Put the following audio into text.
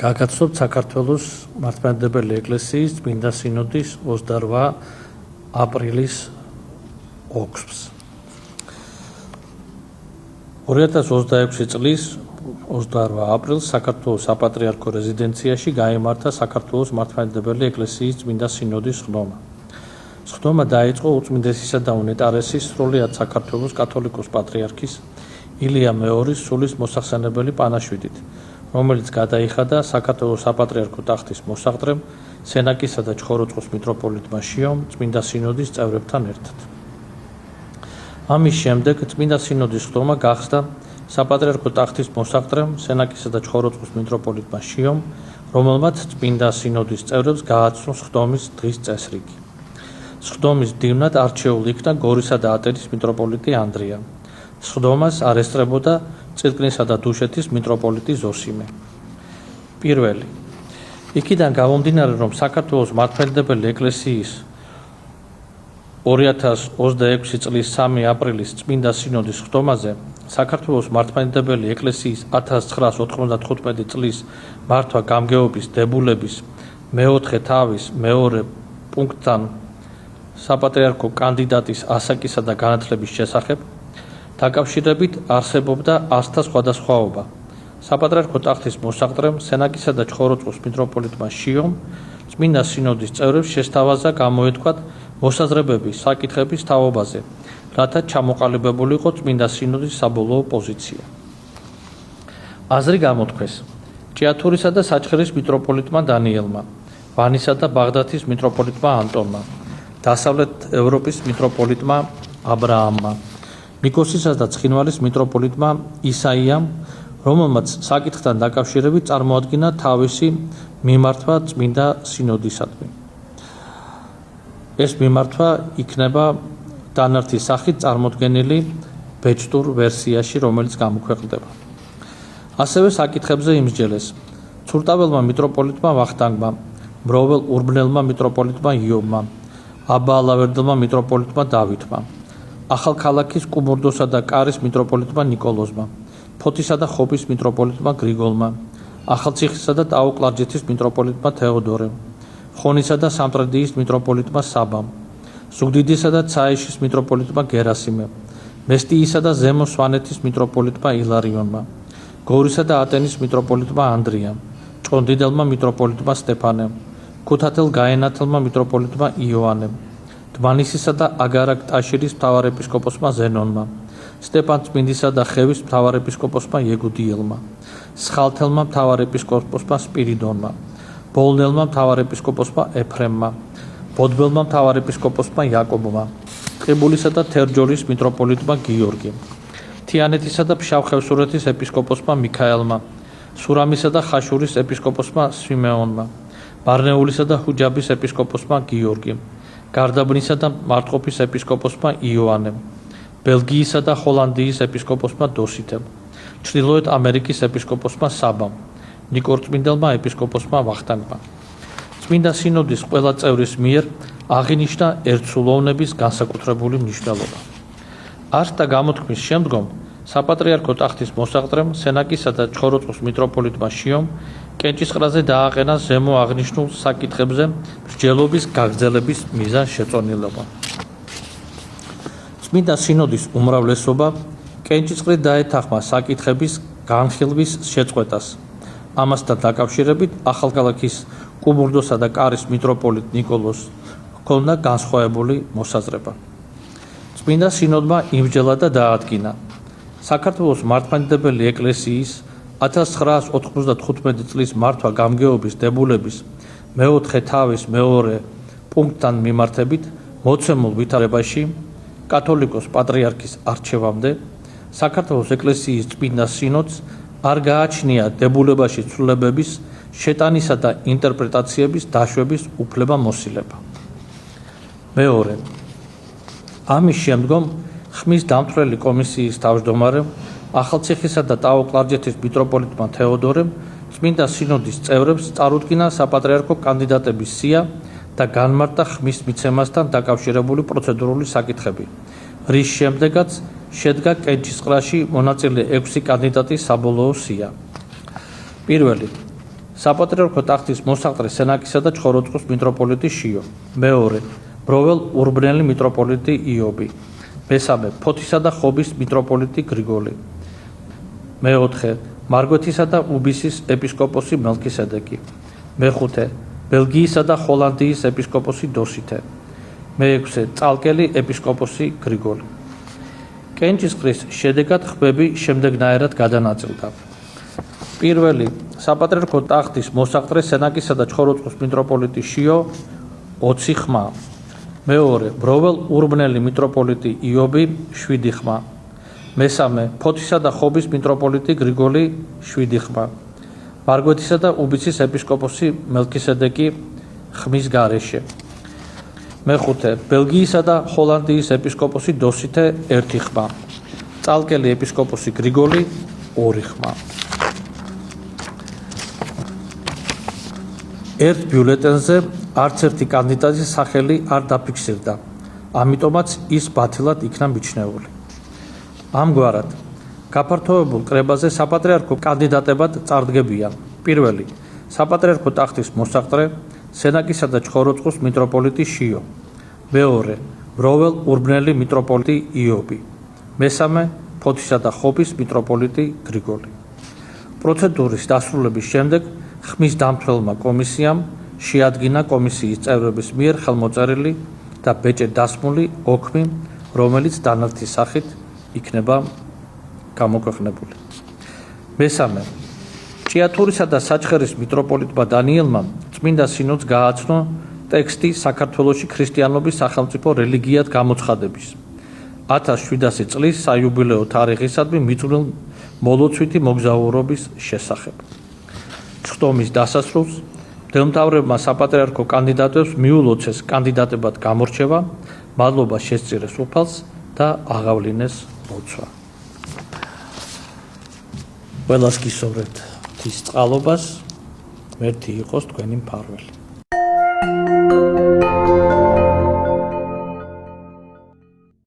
გაგაცნობთ საქართველოს მართლმადიდებელი ეკლესიის წმინდა სინოდის 28 აპრილის ოქს. 2026 წლის 28 აპრილს საქართველოს საპატრიარქო რეზიდენციაში გაიმართა საქართველოს მართლმადიდებელი ეკლესიის წმინდა სინოდის ხდომა. ხდომა დაიწყო უწმინდესისა და უნეტარესის სრულიად საქართველოს კათოლიკოს პატრიარქის ილია მეორის სულის მოსახსენებელი პანაშვიდით, რომელიც გადაიხადა საქართველოს საპატრიარქო ტახტის მოსაყდრემ სენაკისა და ჩხოროწყუს მიტროპოლიტმა შიომ წმინდა სინოდის წევრებთან ერთად. ამის შემდეგ წმინდა სინოდის ხდომა გახსდა საპატრიარქო ტახტის მოსაყდრემ სენაკისა და ჩხოროწყუს მიტროპოლიტმა შიომ, რომელმაც წმინდა სინოდის წევრებს გააცნო ხდომის დღის წესრიგი. ხდომის მდივნად არჩეულ იქნა გორისა და ატერის მიტროპოლიტი ანდრია. ხდომას არ ესწრებოდა წილკნისა და დუშეთის მიტროპოლიტი ზოსიმე. პირველი. იქიდან გამომდინარე, რომ საქართველოს მართლმადიდებელი ეკლესიის 2026 წლის 3 აპრილის წმინდა სინოდის ხდომაზე საქართველოს მართლმადიდებელი ეკლესიის 1995 წლის მართვა-გამგეობის დებულების მეოთხე თავის მეორე პუნქტთან საპატრიარქო კანდიდატის ასაკისა და განათლების შესახებ დაკავშირებით არსებობდა ასთა სხვადასხვაობა. საპატრიარქო ტახტის მოსაყდრემ სენაკისა და ჩხოროწყუს მიტროპოლიტმა შიომ წმინდა სინოდის წევრებს შესთავაზა გამოეთქვათ მოსაზრებების საკითხების თაობაზე, რათა ჩამოყალიბებულიყო წმინდა სინოდის საბოლოო პოზიცია. აზრი გამოთქვეს ჭიათურისა და საჩხერის მიტროპოლიტმა დანიელმა, ვანისა და ბაღდათის მიტროპოლიტმა ანტონმა, დასავლეთ ევროპის მიტროპოლიტმა აბრაამმა, მიკოსისა და ცხინვალის მიტროპოლიტმა ისაიამ, რომელმაც საკითხთან დაკავშირებით წარმოადგინა თავისი მიმართვა წმინდა სინოდისადმი. ეს მიმართვა იქნება დანართი სახით წარმოდგენილი ბეჭდურ ვერსიაში, რომელიც გამოქვეყნდება. ასევე საკითხებზე იმსჯელეს ცურტაველმა მიტროპოლიტმა ვახტანგმა, მროվել ურბნელმა მიტროპოლიტმა იობმა, აბა ალავერდელმა მიტროპოლიტმა დავითმა, ახალქალაქის კუმურდოსა და კარის მიტროპოლიტმა ნიკოლოზმა, ფოთისა და ხობის მიტროპოლიტმა გრიგოლმა, ახალციხისა და ტაო-კლარჯეთის მიტროპოლიტმა თეოდორემ, ხონისა და სამტრედიის მიტროპოლიტმა საბამ, ზუგდიდისა და ცაიშის მიტროპოლიტმა გერასიმემ, მესტიისა და ზემო სვანეთის მიტროპოლიტმა ილარიონმა, გორისა და ატენის მიტროპოლიტმა ანდრიამ, ჭყონდიდელმა მიტროპოლიტმა სტეფანემ, ქუთათელ გაენათელმა მიტროპოლიტმა იოანემ, დმანისისა და აგარაკ-ტაშირის მთავარეპისკოპოსმა ზენონმა, სტეპანწმინდისა და ხევის მთავარეპისკოპოსმა იეგუდიელმა, სხალთელმა მთავარეპისკოპოსმა სპირიდონმა, ბოლნელმა მთავარეპისკოპოსმა ეფრემმა, ბოდბელმა მთავარეპისკოპოსმა იაკობმა, ყიბულისა და თერჯორის მიტროპოლიტმა გიორგიმ, თიანეთისა და ფშავ-ხევსურეთის ეპისკოპოსმა მიქაელმა, სურამისა და ხაშურის ეპისკოპოსმა სვიმეონმა, ბარნეულისა და ჰუჯაბის ეპისკოპოსმა გიორგიმ, გარდაბნისა და მარტყოფის ეპისკოპოსმა იოანემ, ბელგიისა და ჰოლანდიის ეპისკოპოსმა დოსითემ, ჩრდილოეთ ამერიკის ეპისკოპოსმა საბამ, ნიკორწმინდელმა ეპისკოპოსმა ვახტანგმა. წმინდა სინოდის ყველა წევრის მიერ აღინიშნა ერთსულოვნების განსაკუთრებული მნიშვნელობა. არსთა გამოთქმის შემდგომ საპატრიარქო ტახტის მოსაყდრემ სენაკისა და ჩხოროწყუს მიტროპოლიტმა შიომ კენჭისყრაზე დააყენა ზემო აღნიშნულ საკითხებზე მსჯელობის გაგრძელების მიზანშეწონილობა. წმინდა სინოდის უმრავლესობა კენჭისყრით დაეთანხმა საკითხების განხილვის შეწყვეტას. ამასთან დაკავშირებით ახალქალაქის კუმურდოსა და კარის მიტროპოლიტ ნიკოლოზ ჰქონდა განსხვავებული მოსაზრება. წმინდა სინოდმა იმსჯელა და დაადგინა საქართველოს მართლმადიდებელი ეკლესიის 1995 წლის მართვა-გამგეობის დებულების მეოთხე თავის მეორე პუნქტთან მიმართებით მოცემულ ვითარებაში კათოლიკოს პატრიარქის არჩევამდე საქართველოს ეკლესიის წმინდა სინოდს არ გააჩნია დებულებაში ცვლილებების შეტანისა და ინტერპრეტაციების დაშვების უფლება-მოსილება. მეორე. ამის შემდგომ ხმის დამცვლელი კომისიის თავმჯდომარემ, ახალციხისა და ტაო-კლარჯეთის მიტროპოლიტმა თეოდორემ წმინდა სინოდის წევრებს წარუდგინა საპატრიარქო კანდიდატების სია და განმარტა ხმის მიცემასთან დაკავშირებული პროცედურული საკითხები, რის შემდეგაც შედგა კენჭისყრაში მონაწილე 6 კანდიდატის საბოლოო სია. პირველი საპატრიარქო ტახტის მოსაყდრე სენაკისა და ჩხოროწყუს მიტროპოლიტი შიო. მეორე ბროվել ურბნელი მიტროპოლიტი იობი. მესამე ფოთისა და ხობის მიტროპოლიტი გრიგოლი. მეოთხე მარგვეთისა და უბისის ეპისკოპოსი მელქისედეკი. მეხუთე ბელგიისა და ჰოლანდიის ეპისკოპოსი დოსითე. მეექვსე წალკელი ეპისკოპოსი გრიგოლი. კენჭისყრის შედეგად ხმები შემდეგნაირად გადანაწილდა. პირველი საპატრიარქო ტახტის მოსაყდრე სენაკისა და ჩხოროწყუს მიტროპოლიტი შიო 20 ხმა. მეორე ბროվել ურბნელი მიტროპოლიტი იობი 7 ხმა. მესამე ფოთისა და ხობის მიტროპოლიტი გრიგოლი 7 ხმა. მარგვეთისა და უბისის ეპისკოპოსი მელქისედეკი ხმის გარეშე. მეხუთე ბელგიისა და ჰოლანდიის ეპისკოპოსი დოსითე 1 ხმა. წალკელი ეპისკოპოსი გრიგოლი 2 ხმა. ერთ ბიულეტენზე არც ერთი კანდიდატის სახელი არ დაფიქსირდა, ამიტომაც ის ბათილად იქნა მიჩნეული. ამგვარად, გაფართოებულ კრებაზე საპატრიარქო კანდიდატებად წარდგებიან: პირველი საპატრიარქო ტახტის მოსაყდრე სენაკისა და ჩხოროწყუს მიტროპოლიტი შიო. მეორე ბროվել ურბნელი მიტროპოლიტი იობი. მესამე ფოთისა და ხობის მიტროპოლიტი გრიგოლი. პროცედურის დასრულების შემდეგ ხმის დამცველმა კომისიამ შეადგინა კომისიის წევრების მიერ ხელმოწერილი და ბეჭედ დასმული ოქმი, რომელიც დანართის სახით იქნება გამოქვეყნებული. მესამე ჭიათურისა და საჩხერის მიტროპოლიტმა დანიელმა წმინდა სინოდს გააცნო ტექსტი საქართველოში ქრისტიანობის სახელმწიფო რელიგიად გამოცხადების 1700 წლის საიუბილეო თარიღისადმი მიწვრილ მოლოცვითი მოგზაურობის შესახებ. სხდომის დასასრულს მდელმთავრებმა საპატრიარქო კანდიდატებს მიულოცეს კანდიდატებად გამორჩევა, მადლობა შესწირეს უფალს და აღავლინეს ლოცვა. ყველას გისურვებთ ღვთის წყალობას, ღმერთი იყოს თქვენი მფარველი.